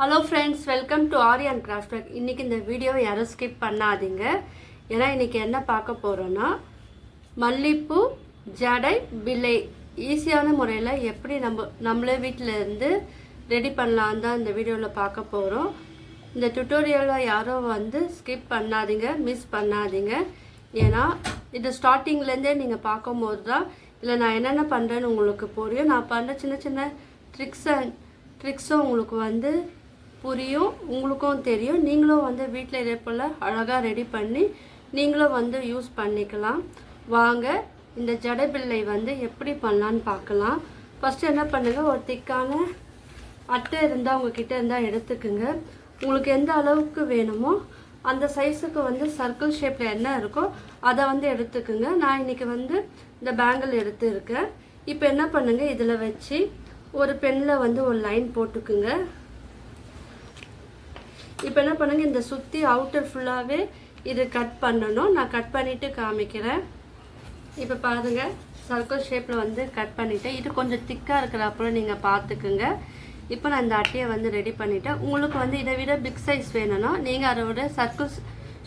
Hello friends, welcome to aari and craft work. இன்றைக்கி இந்த வீடியோவை யாரும் ஸ்கிப் பண்ணாதீங்க. ஏன்னா இன்றைக்கி என்ன பார்க்க போகிறோன்னா, மல்லிப்பூ ஜடை பிள்ளை ஈஸியான முறையில் எப்படி நம்மளே வீட்டில் இருந்து ரெடி பண்ணலான்னு தான் இந்த வீடியோவில் பார்க்க போகிறோம். இந்த டுட்டோரியலில் யாரும் ஸ்கிப் பண்ணாதீங்க, மிஸ் பண்ணாதீங்க. ஏன்னா இது ஸ்டார்டிங்லேருந்தே நீங்கள் பார்க்கும்போது தான் இல்லை நான் என்னென்ன பண்ணுறேன்னு உங்களுக்கு புரியும். நான் பண்ணுற சின்ன சின்ன ட்ரிக்ஸும் உங்களுக்கு புரியும், உங்களுக்கும் தெரியும். நீங்களும் வீட்டில் இதே போல் அழகாக ரெடி பண்ணி நீங்களும் யூஸ் பண்ணிக்கலாம். வாங்க இந்த ஜடை பிள்ளை எப்படி பண்ணலான்னு பார்க்கலாம். ஃபஸ்ட்டு என்ன பண்ணுங்கள், ஒரு திக்கான அட்டை இருந்தால் உங்ககிட்ட இருந்தால் எடுத்துக்குங்க. உங்களுக்கு எந்த அளவுக்கு வேணுமோ அந்த சைஸுக்கு சர்க்கிள் ஷேப்பில் என்ன இருக்கோ அதை எடுத்துக்குங்க. நான் இன்றைக்கி இந்த பேங்கிள் எடுத்துருக்கேன். இப்போ என்ன பண்ணுங்கள், இதில் வச்சு ஒரு பெண்ணில் ஒரு லைன் போட்டுக்குங்க. இப்போ என்ன பண்ணுங்கள், இந்த சுற்றி அவுட்டர் ஃபுல்லாகவே இது கட் பண்ணணும். நான் கட் பண்ணிவிட்டு காமிக்கிறேன். இப்போ பாருங்கள், சர்க்கிள் ஷேப்பில் கட் பண்ணிவிட்டேன். இது கொஞ்சம் திக்காக இருக்கிறப்போ நீங்கள் பார்த்துக்குங்க. இப்போ நான் இந்த அட்டையை ரெடி பண்ணிவிட்டேன். உங்களுக்கு இதை விட பிக் சைஸ் வேணும்னா நீங்கள் அதோட சர்க்கிள்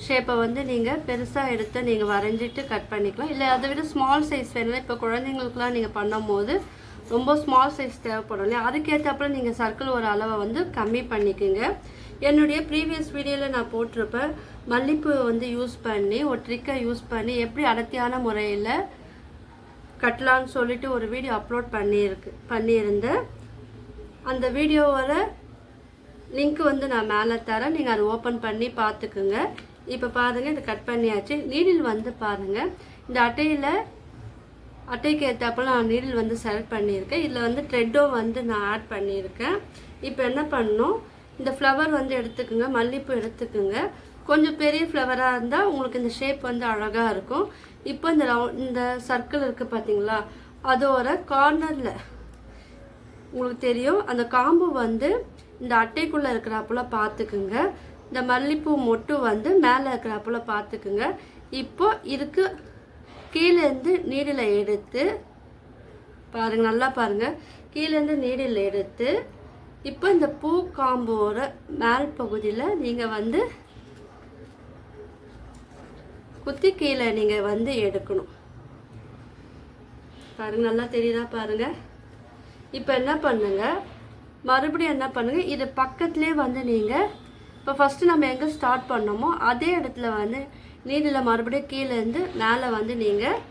ஷேப்பை நீங்கள் பெருசாக எடுத்து நீங்கள் வரைஞ்சிட்டு கட் பண்ணிக்கலாம். இல்லை அதை விட ஸ்மால் சைஸ் வேணும்னா, இப்போ குழந்தைங்களுக்குலாம் நீங்கள் பண்ணும் போது ரொம்ப ஸ்மால் சைஸ் தேவைப்படும் இல்லையா, அதுக்கேற்றப்பல நீங்கள் சர்க்கிள் ஒரு அளவை கம்மி பண்ணிக்கோங்க. என்னுடைய ப்ரீவியஸ் வீடியோவில் நான் போட்டிருப்பேன், மல்லிப்பூ யூஸ் பண்ணி ஒரு ட்ரிக்கை யூஸ் பண்ணி எப்படி அடர்த்தியான முறையில் கட்டலான்னு சொல்லிட்டு ஒரு வீடியோ அப்லோட் பண்ணியிருந்தேன். அந்த வீடியோவோட லிங்க் நான் மேலே தரேன், நீங்கள் அதை ஓப்பன் பண்ணி பார்த்துக்குங்க. இப்போ பாருங்கள், இது கட் பண்ணியாச்சு. நீடில் பாருங்கள், இந்த அட்டைக்கு ஏற்றப்பல நான் நீடில் செலக்ட் பண்ணியிருக்கேன். இதில் த்ரெட்டும் நான் ஆட் பண்ணியிருக்கேன். இப்போ என்ன பண்ணணும், இந்த ஃப்ளவர் எடுத்துக்குங்க, மல்லிப்பூ எடுத்துக்குங்க. கொஞ்சம் பெரிய ஃப்ளவராக இருந்தால் உங்களுக்கு இந்த ஷேப் அழகாக இருக்கும். இப்போ இந்த சர்க்கிள் இருக்குது பார்த்தீங்களா, அதோட கார்னரில் உங்களுக்கு தெரியும் அந்த காம்பு இந்த அட்டைக்குள்ளே இருக்கிறப்பல பார்த்துக்குங்க. இந்த மல்லிப்பூ மொட்டு மேலே இருக்கிறப்பல பார்த்துக்குங்க. இப்போ இதுக்கு கீழேருந்து நீடில் எடுத்து பாருங்கள், நல்லா பாருங்கள், கீழேருந்து நீடில் எடுத்து இப்போ இந்த பூ காம்போட மேல் பகுதியில் நீங்கள் குத்தி கீழே நீங்கள் எடுக்கணும். பாருங்கள், நல்லா தெரியுதா பாருங்கள். இப்போ என்ன பண்ணுங்கள், மறுபடியும் என்ன பண்ணுங்கள், இது பக்கத்துலேயே நீங்கள் இப்போ ஃபஸ்ட்டு நம்ம எங்கே ஸ்டார்ட் பண்ணோமோ அதே இடத்துல நீடில் மறுபடியும் கீழேருந்து மேலே நீங்கள்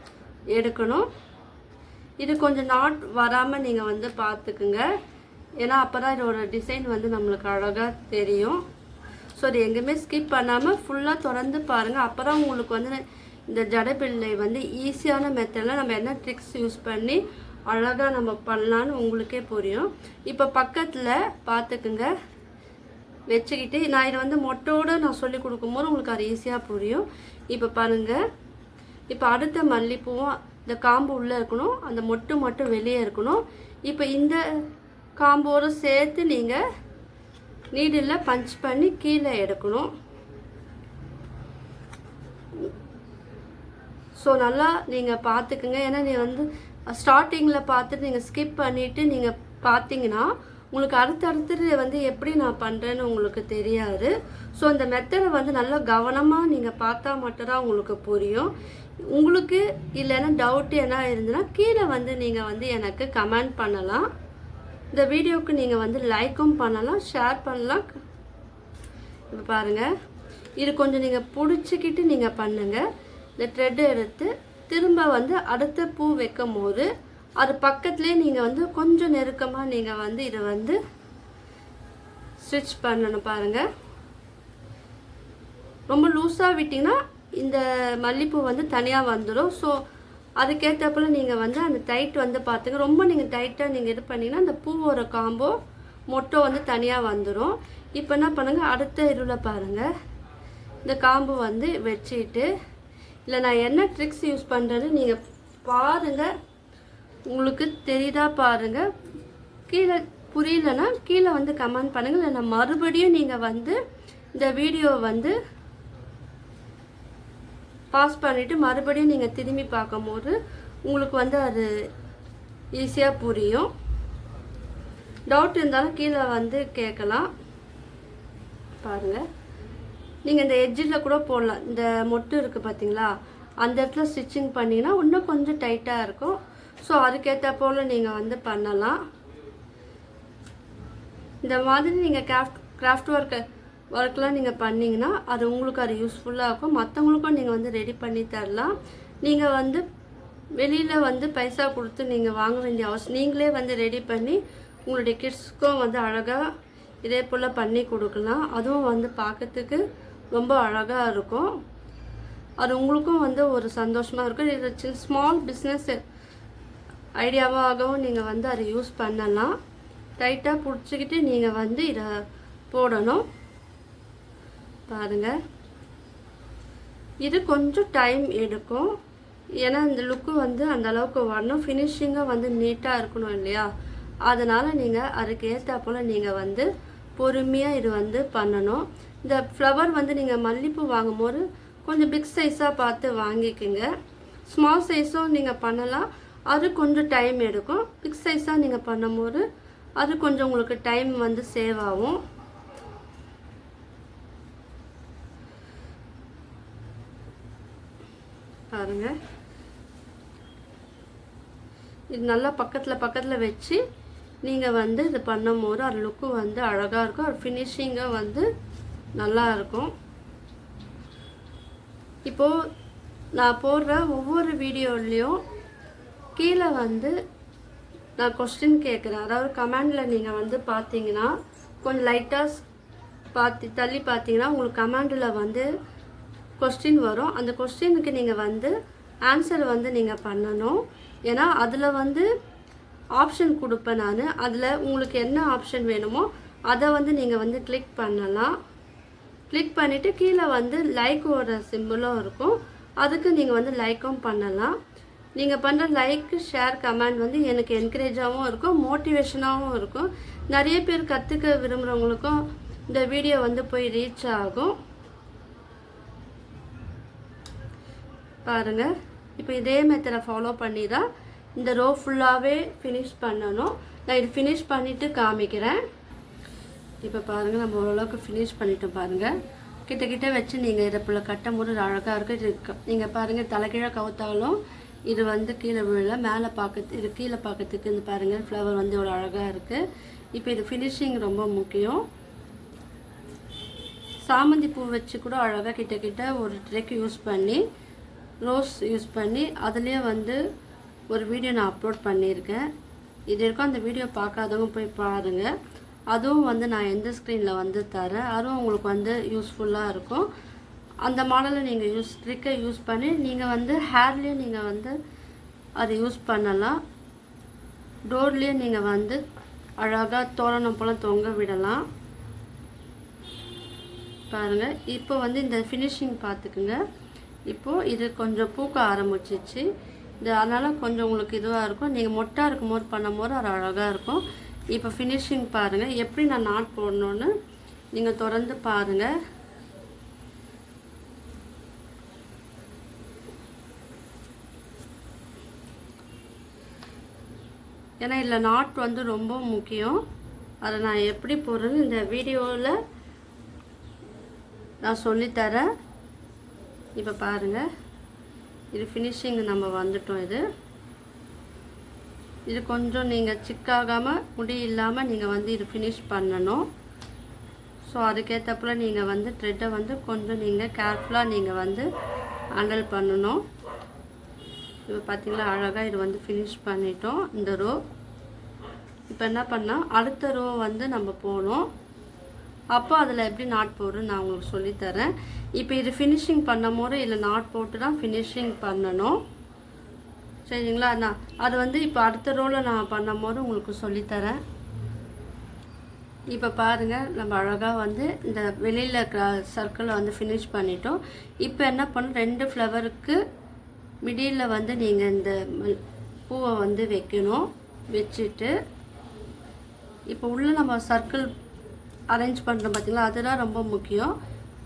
எடுக்கணும். இது கொஞ்சம் நாட் வராமல் நீங்கள் பார்த்துக்குங்க. ஏன்னா அப்போ தான் இதோட டிசைன் நம்மளுக்கு அழகாக தெரியும். ஸோ இது எங்கேயுமே ஸ்கிப் பண்ணாமல் ஃபுல்லாக தொடர்ந்து பாருங்கள். அப்போ தான் உங்களுக்கு இந்த ஜடை பிள்ளை ஈஸியான மெத்தடில் நம்ம என்ன ட்ரிக்ஸ் யூஸ் பண்ணி அழகாக நம்ம பண்ணலான்னு உங்களுக்கே புரியும். இப்போ பக்கத்தில் பார்த்துக்குங்க வச்சுக்கிட்டு, நான் இதை மொட்டோடு நான் சொல்லி கொடுக்கும்போது உங்களுக்கு அது ஈஸியாக புரியும். இப்போ பாருங்கள், இப்போ அடுத்த மல்லிப்பூவும் இந்த காம்பு உள்ளே இருக்கணும், அந்த மொட்டு மட்டும் வெளியே இருக்கணும். இப்போ இந்த காம்போடு சேர்த்து நீங்கள் நீடில் பஞ்ச் பண்ணி கீழே எடுக்கணும். ஸோ நல்லா நீங்கள் பார்த்துக்குங்க. ஏன்னா நீ ஸ்டார்டிங்கில் பார்த்துட்டு நீங்கள் ஸ்கிப் பண்ணிவிட்டு நீங்கள் பார்த்தீங்கன்னா உங்களுக்கு அடுத்தடுத்து எப்படி நான் பண்ணுறேன்னு உங்களுக்கு தெரியாது. ஸோ இந்த மெத்தடை நல்லா கவனமாக நீங்கள் பார்த்தா மட்டும்தான் உங்களுக்கு புரியும். உங்களுக்கு இல்லைன்னா டவுட்டு என்ன இருந்ததுன்னா கீழே நீங்கள் எனக்கு கமெண்ட் பண்ணலாம். இந்த வீடியோவுக்கு நீங்கள் லைக்கும் பண்ணலாம், ஷேர் பண்ணலாம். இப்போ பாருங்கள், இது கொஞ்சம் நீங்கள் பிடிச்சிக்கிட்டு நீங்கள் பண்ணுங்கள். இந்த த்ரெட்டு எடுத்து திரும்ப அடுத்த பூ வைக்கும் போது அது பக்கத்துலேயே நீங்கள் கொஞ்சம் நெருக்கமாக நீங்கள் இதை ஸ்டிச் பண்ணணும். பாருங்கள், ரொம்ப லூஸாக விட்டிங்கன்னா இந்த மல்லிப்பூ தனியாக வந்துடும். ஸோ அதுக்கேற்றப்பல நீங்கள் அந்த டைட் பார்த்துங்க. ரொம்ப நீங்கள் டைட்டாக நீங்கள் இது பண்ணிங்கன்னா அந்த பூவோட காம்போ மொட்டோ தனியாக வந்துடும். இப்போ என்ன பண்ணுங்கள், அடுத்த இதுவில் பாருங்கள், இந்த காம்பு வச்சுட்டு இல்லை நான் என்ன ட்ரிக்ஸ் யூஸ் பண்ணுறது நீங்கள் பாருங்கள், உங்களுக்கு தெரியுதா பாருங்கள். கீழே புரியலன்னா கீழே கமெண்ட் பண்ணுங்கள். இல்லை நான் மறுபடியும் நீங்கள் இந்த வீடியோ பாஸ் பண்ணிவிட்டு மறுபடியும் நீங்கள் திரும்பி பார்க்கும்போது உங்களுக்கு அது ஈஸியாக புரியும். டவுட் இருந்தாலும் கீழே கேட்கலாம். பாருங்கள். நீங்கள் இந்த எட்ஜில் கூட போடலாம். இந்த மொட்டு இருக்குது பார்த்தீங்களா, அந்த இடத்துல ஸ்டிச்சிங் பண்ணிங்கன்னா இன்னும் கொஞ்சம் டைட்டாக இருக்கும். ஸோ அதுக்கேற்ற போல் நீங்கள் வந்து பண்ணலாம். இந்த மாதிரி நீங்கள் கிராஃப்ட் ஒர்க்கெலாம் நீங்கள் பண்ணிங்கன்னா அது உங்களுக்கு அது யூஸ்ஃபுல்லாக இருக்கும். மற்றவங்களுக்கும் நீங்கள் வந்து ரெடி பண்ணி தரலாம். நீங்கள் வந்து வெளியில் வந்து பைசா கொடுத்து நீங்கள் வாங்க வேண்டிய அவசியம், நீங்களே வந்து ரெடி பண்ணி உங்களுடைய கிட்ஸ்க்கும் வந்து அழகாக இதே போல் பண்ணி கொடுக்கலாம். அதுவும் வந்து பார்க்கறதுக்கு ரொம்ப அழகாக இருக்கும். அது உங்களுக்கும் வந்து ஒரு சந்தோஷமாக இருக்கும். இது ஸ்மால் பிஸ்னஸ் ஐடியாவாகவும் நீங்கள் வந்து அதை யூஸ் பண்ணலாம். டைட்டாக பிடிச்சிக்கிட்டு நீங்கள் வந்து இதை போடணும். பாருங்கள், இது கொஞ்சம் டைம் எடுக்கும். ஏன்னா இந்த லுக்கு வந்து அந்த அளவுக்கு வரணும். ஃபினிஷிங்காக வந்து நீட்டாக இருக்கணும் இல்லையா, அதனால் நீங்கள் அதுக்கு ஏற்ற போல் நீங்கள் வந்து பொறுமையாக இது வந்து பண்ணணும். இந்த ஃப்ளவர் வந்து நீங்கள் மல்லிகைப்பூ வாங்கும்போது கொஞ்சம் பிக் சைஸாக பார்த்து வாங்கிக்கோங்க. ஸ்மால் சைஸும் நீங்கள் பண்ணலாம், அது கொஞ்சம் டைம் எடுக்கும். பிக் சைஸாக நீங்கள் பண்ணும்போது அது கொஞ்சம் உங்களுக்கு டைம் வந்து சேவ் ஆகும். பாருங்கள், இது நல்லா பக்கத்தில் வச்சு நீங்கள் வந்து இது பண்ணும்போது அது லுக்கு வந்து அழகாக இருக்கும். அது ஃபினிஷிங்காக வந்து நல்லா இருக்கும். இப்போது நான் போடுற ஒவ்வொரு வீடியோலையும் கீழே வந்து நான் கொஸ்டின் கேட்குறேன். அதாவது கமெண்டில் நீங்கள் வந்து பார்த்தீங்கன்னா கொஞ்சம் லைட்டாக தள்ளி பார்த்தீங்கன்னா உங்களுக்கு கமெண்டில் வந்து கொஸ்டின் வரும். அந்த கொஸ்டினுக்கு நீங்கள் வந்து ஆன்சர் வந்து நீங்கள் பண்ணணும். ஏன்னா அதில் வந்து ஆப்ஷன் கொடுப்பேன் நான். அதில் உங்களுக்கு என்ன ஆப்ஷன் வேணுமோ அதை வந்து நீங்கள் வந்து கிளிக் பண்ணலாம். கிளிக் பண்ணிவிட்டு கீழே வந்து லைக்கோட சிம்பிளும் இருக்கும், அதுக்கு நீங்கள் வந்து லைக்கும் பண்ணலாம். நீங்கள் பண்ணுற லைக், ஷேர், கமெண்ட் வந்து எனக்கு என்கரேஜாகவும் இருக்கும், மோட்டிவேஷனாகவும் இருக்கும். நிறைய பேர் கற்றுக்க விரும்புகிறவங்களுக்கும் இந்த வீடியோ வந்து போய் ரீச் ஆகும். பாருங்கள், இப்போ இதே மெத்தடை ஃபாலோ பண்ணி தான் இந்த ரோ ஃபுல்லாகவே ஃபினிஷ் பண்ணணும். நான் இது ஃபினிஷ் பண்ணிவிட்டு காமிக்கிறேன். இப்போ பாருங்கள், நம்ம ஓரளவுக்கு ஃபினிஷ் பண்ணிட்டோம். பாருங்கள், கிட்ட வச்சு நீங்கள் இதை போல் கட்டும் போது அழகாக இருக்குது. நீங்கள் பாருங்கள், தலைகீழாக கவுத்தாலும் இது வந்து கீழே விழல, மேலே இது கீழே பார்க்கறதுக்கு இந்த பாருங்கள் ஃப்ளவர் வந்து ஒரு அழகாக இருக்குது. இப்போ இது ஃபினிஷிங் ரொம்ப முக்கியம். சாமந்தி பூ வச்சு கூட அழகாக கிட்ட ஒரு ட்ரெக் யூஸ் பண்ணி, ரோஸ் யூஸ் பண்ணி அதுலேயே வந்து ஒரு வீடியோ நான் அப்லோட் பண்ணியிருக்கேன். இது இருக்கும், அந்த வீடியோ பார்க்காதவங்க போய் பாருங்கள். அதுவும் வந்து நான் எந்த ஸ்க்ரீனில் வந்து தரேன், அதுவும் உங்களுக்கு வந்து யூஸ்ஃபுல்லாக இருக்கும். அந்த மாடலை நீங்கள் ட்ரிக்கை யூஸ் பண்ணி நீங்கள் வந்து ஹேர்லேயும் நீங்கள் வந்து அதை யூஸ் பண்ணலாம். டோர்லேயும் நீங்கள் வந்து அழகாக தோரணம் போல் தொங்க விடலாம். பாருங்கள், இப்போ வந்து இந்த ஃபினிஷிங் பார்த்துக்குங்க. இப்போது இது கொஞ்சம் பூக்க ஆரம்பிச்சிச்சு. இது அதனால் கொஞ்சம் உங்களுக்கு இதுவாக இருக்கும். நீங்கள் மொட்டாக இருக்கும்போது பண்ணும்போது அது அழகாக இருக்கும். இப்போ ஃபினிஷிங் பாருங்கள், எப்படி நான் நாட் போடணுன்னு நீங்கள் தொடர்ந்து பாருங்கள். ஏன்னா இதில் நாட் வந்து ரொம்ப முக்கியம். அதை நான் எப்படி போடுறேன்னு இந்த வீடியோவில் நான் சொல்லித்தரேன். இப்போ பாருங்கள், இது ஃபினிஷிங் நம்ம வந்துட்டோம். இது கொஞ்சம் நீங்கள் சிக்காகாமல், முடி இல்லாமல் நீங்கள் வந்து இது ஃபினிஷ் பண்ணணும். ஸோ அதுக்கேற்றப்பல நீங்கள் வந்து த்ரெட்டை வந்து கொஞ்சம் நீங்கள் கேர்ஃபுல்லாக நீங்கள் வந்து ஹேண்டில் பண்ணணும். இப்போ பார்த்தீங்களா, அழகாக இது வந்து ஃபினிஷ் பண்ணிட்டோம் இந்த ரோ. இப்போ என்ன பண்ணால் அடுத்த ரோ வந்து நம்ம போகணும். அப்போ அதில் எப்படி நாட் போடுறேன்னு நான் உங்களுக்கு சொல்லித்தரேன். இப்போ இது ஃபினிஷிங் பண்ணும் போது இதில் நாட் போட்டு தான் ஃபினிஷிங் பண்ணணும், சரிங்களா? நான் அது வந்து இப்போ அடுத்த ரோவில் நான் பண்ணும் போது உங்களுக்கு சொல்லித்தரேன். இப்போ பாருங்கள், நம்ம அழகாக வந்து இந்த வெளியில் இருக்கிற சர்க்கிளை வந்து ஃபினிஷ் பண்ணிட்டோம். இப்போ என்ன பண்ணணும், 2 ஃப்ளவருக்கு மிடியில் வந்து நீங்கள் இந்த பூவை வந்து வைக்கணும். வச்சுட்டு இப்போ உள்ளே நம்ம சர்க்கிள் அரேஞ்ச் பண்ணுறோம் பார்த்தீங்களா, அதுதான் ரொம்ப முக்கியம்.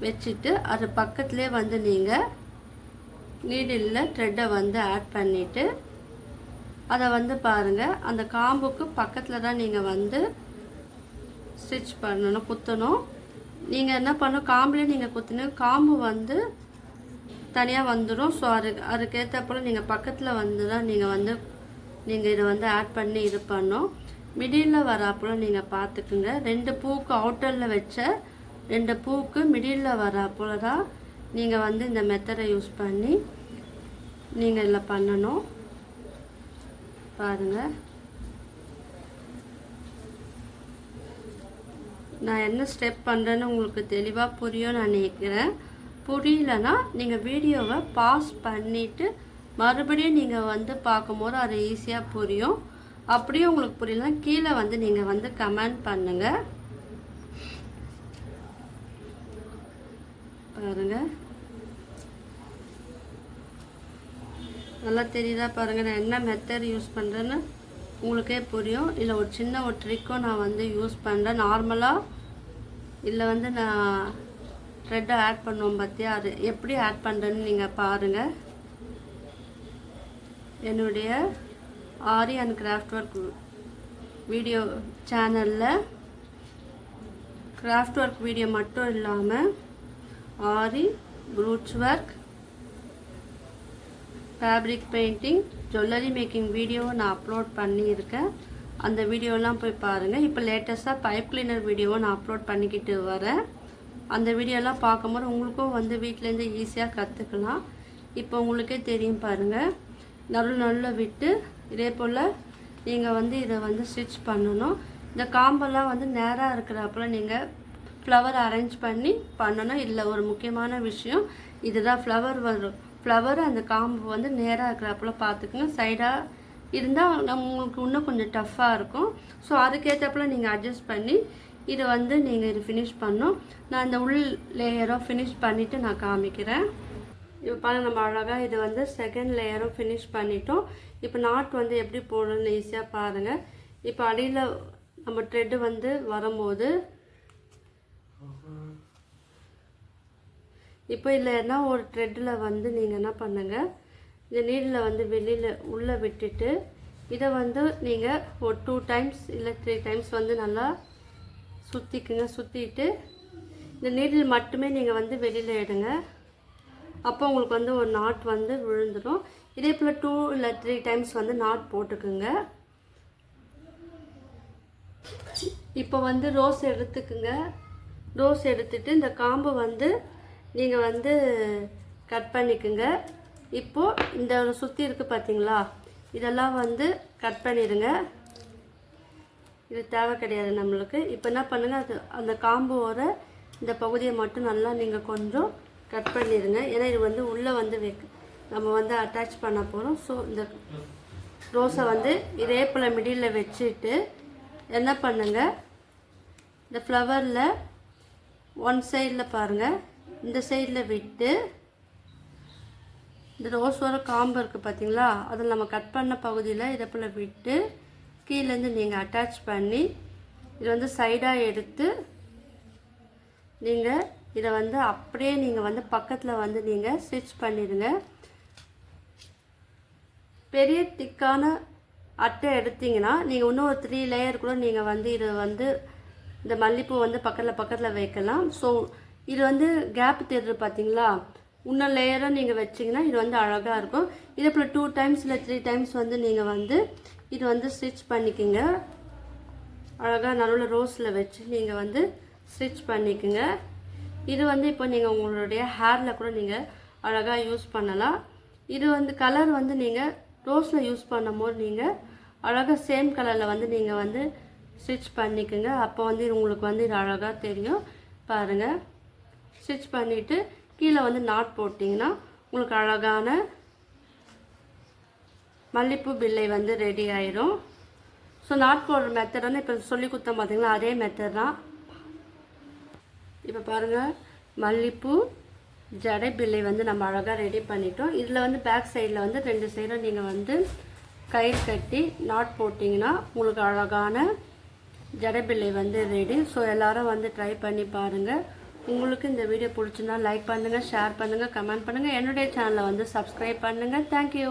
வச்சுட்டு அது பக்கத்துலேயே வந்து நீங்கள் நீடிலில் த்ரெட்டை வந்து ஆட் பண்ணிவிட்டு அதை வந்து பாருங்கள், அந்த காம்புக்கு பக்கத்தில் தான் நீங்கள் வந்து ஸ்டிச் பண்ணணும், குத்தணும். நீங்கள் என்ன பண்ணணும், காம்புலேயே நீங்கள் குத்தினா காம்பு வந்து தனியாக வந்துடும். ஸோ அதுக்கேற்ற போல் நீங்கள் பக்கத்தில் வந்து தான் நீங்கள் இதை வந்து ஆட் பண்ணி இது பண்ணணும். மிடில் வராப்போல் நீங்கள் பார்த்துக்குங்க. 2 பூவுக்கு அவுட்டரில் வச்ச 2 பூவுக்கு மிடில் வராப்போல் தான் நீங்கள் வந்து இந்த மெத்தடை யூஸ் பண்ணி நீங்கள் இதில் பண்ணணும். பாருங்கள், நான் என்ன ஸ்டெப் பண்ணுறேன்னு உங்களுக்கு தெளிவாக புரியும் நான் நினைக்கிறேன். புரியலன்னா நீங்கள் வீடியோவை பாஸ் பண்ணிவிட்டு மறுபடியும் நீங்கள் வந்து பார்க்கும்போது அது ஈஸியாக புரியும். அப்படியே உங்களுக்கு புரியலன்னா கீழே வந்து நீங்கள் வந்து கமெண்ட் பண்ணுங்கள். பாருங்கள், நல்லா தெரியுதா? பாருங்கள், நான் என்ன மெத்தட் யூஸ் பண்ணுறேன்னு உங்களுக்கே புரியும். இல்லை ஒரு சின்ன ஒரு ட்ரிக்கும் நான் வந்து யூஸ் பண்ணுறேன். நார்மலாக இல்லை வந்து நான் த்ரெட்டை ஆட் பண்ணுவோம் பார்த்தியா, அது எப்படி ஆட் பண்ணுறேன்னு நீங்கள் பாருங்கள். என்னுடைய aari and craft work video சேனலில் கிராஃப்ட் ஒர்க் வீடியோ மட்டும் இல்லாமல் aari, brooch work, fabric painting, jewellery making வீடியோவை நான் அப்லோட் பண்ணியிருக்கேன். அந்த வீடியோலாம் போய் பாருங்கள். இப்போ லேட்டஸ்ட்டாக பைப் கிளீனர் வீடியோவை நான் அப்லோட் பண்ணிக்கிட்டு வரேன். அந்த வீடியோலாம் பார்க்கும்போது உங்களுக்கும் வந்து வீட்டிலேருந்து ஈஸியாக கற்றுக்கலாம். இப்போ உங்களுக்கே தெரியும் பாருங்கள், நடுவில் விட்டு இதே போல் நீங்கள் வந்து இதை வந்து ஸ்டிச் பண்ணணும். இந்த காம்பெல்லாம் வந்து நேராக இருக்கிறப்பல நீங்கள் ஃப்ளவர் அரேஞ்ச் பண்ணி பண்ணணும். இல்லை ஒரு முக்கியமான விஷயம் இதுதான், ஃப்ளவர் அந்த காம்பு வந்து நேராக இருக்கிறப்பல பார்த்துக்குங்க. சைடாக இருந்தால் உங்களுக்கு இன்னும் கொஞ்சம் டஃப்பாக இருக்கும். ஸோ அதுக்கேற்றப்பல நீங்கள் அட்ஜஸ்ட் பண்ணி இதை வந்து நீங்கள் இது ஃபினிஷ் பண்ணணும். நான் இந்த உள் லேயரும் ஃபினிஷ் பண்ணிவிட்டு நான் காமிக்கிறேன். இப்போ பாருங்கள், நம்ம அழகாக இது வந்து செகண்ட் லேயரும் ஃபினிஷ் பண்ணிட்டோம். இப்போ நாட் வந்து எப்படி போடணும்னு ஈஸியாக பாருங்கள். இப்போ அடியில் நம்ம த்ரெட்டு வந்து வரும்போது இப்போ இல்லைன்னா ஒரு த்ரெட்டில் வந்து நீங்கள் என்ன பண்ணுங்கள், இந்த நீடில் வந்து வெளியில் உள்ளே விட்டுட்டு இதை வந்து நீங்கள் ஒரு 2 டைம்ஸ் இல்லை 3 டைம்ஸ் வந்து நல்லா சுற்றிக்குங்க. சுற்றிட்டு இந்த நீடில் மட்டுமே நீங்கள் வந்து வெளியில் எடுங்க. அப்போ உங்களுக்கு வந்து ஒரு நாட் வந்து விழுந்துடும். இதே போல் 2 இல்லை 3 டைம்ஸ் வந்து நாட் போட்டுக்குங்க. இப்போ வந்து ரோஸ் எடுத்துக்குங்க. ரோஸ் எடுத்துட்டு இந்த காம்பு வந்து நீங்கள் வந்து கட் பண்ணிக்குங்க. இப்போது இந்த சுற்றி இருக்குது பார்த்தீங்களா, இதெல்லாம் வந்து கட் பண்ணிடுங்க. இது தேவை கிடையாது நம்மளுக்கு. இப்போ என்ன பண்ணுங்கள், அது அந்த காம்போட இந்த பகுதியை மட்டும் நல்லா நீங்கள் கொஞ்சம் கட் பண்ணிடுங்க. ஏன்னா இது வந்து உள்ளே வந்து நம்ம வந்து அட்டாச் பண்ண போகிறோம். ஸோ இந்த ரோஸை வந்து இதே போல் மிடில் வச்சுட்டு என்ன பண்ணுங்கள், இந்த ஃப்ளவரில் ஒன் சைடில் பாருங்கள், இந்த சைடில் விட்டு இந்த ரோஸோட காம்பு இருக்குது பார்த்தீங்களா, அதில் நம்ம கட் பண்ண பகுதியில் இதை போல் விட்டு கீழேருந்து நீங்கள் அட்டாச் பண்ணி இதை வந்து சைடாக எடுத்து நீங்கள் இதை வந்து அப்படியே நீங்கள் வந்து பக்கத்தில் வந்து நீங்கள் ஸ்டிச் பண்ணிடுங்க. பெரிய திக்கான அட்டை எடுத்திங்கன்னா நீங்கள் இன்னும் ஒரு 3 லேயர் கூட நீங்கள் வந்து இதை வந்து இந்த மல்லிப்பூ வந்து பக்கத்தில் வைக்கலாம். ஸோ இது வந்து கேப் தெரியுது பார்த்தீங்களா, இன்னும் லேயராக நீங்கள் வச்சிங்கன்னா இது வந்து அழகாக இருக்கும். இதே போல் 2 டைம்ஸ் இல்லை 3 டைம்ஸ் வந்து நீங்கள் வந்து இது வந்து ஸ்டிச் பண்ணிக்கோங்க. அழகாக நடுவில் ரோஸில் வச்சு நீங்கள் வந்து ஸ்டிச் பண்ணிக்கோங்க. இது வந்து இப்போ நீங்கள் உங்களுடைய ஹேரில் கூட நீங்கள் அழகாக யூஸ் பண்ணலாம். இது வந்து கலர் வந்து நீங்கள் ரோஸில் யூஸ் பண்ணும்போது நீங்கள் அழகாக சேம் கலரில் வந்து நீங்கள் வந்து ஸ்டிச் பண்ணிக்கோங்க. அப்போ வந்து உங்களுக்கு வந்து இது அழகாக தெரியும். பாருங்கள், ஸ்டிச் பண்ணிவிட்டு கீழே வந்து நாட் போட்டிங்கன்னா உங்களுக்கு அழகான மல்லிப்பூ பில்லை வந்து ரெடி ஆயிடும். ஸோ நாட் போடுற மெத்தட் வந்து இப்போ சொல்லி கொடுத்தோம் பார்த்தீங்களா, அதே மெத்தட் தான். இப்போ பாருங்கள், மல்லிப்பூ ஜடை பில்லை வந்து நம்ம அழகாக ரெடி பண்ணிட்டோம். இதில் வந்து பேக் சைடில் வந்து 2 சைடும் நீங்கள் வந்து கயிறு கட்டி நாட் போட்டிங்கன்னா உங்களுக்கு அழகான ஜடை பில்லை வந்து ரெடி. ஸோ எல்லோரும் வந்து ட்ரை பண்ணி பாருங்கள். உங்களுக்கு இந்த வீடியோ பிடிச்சிருந்தா லைக் பண்ணுங்கள், ஷேர் பண்ணுங்கள், கமெண்ட் பண்ணுங்கள். என்னுடைய சேனலை வந்து சப்ஸ்கிரைப் பண்ணுங்கள். தேங்க்யூ.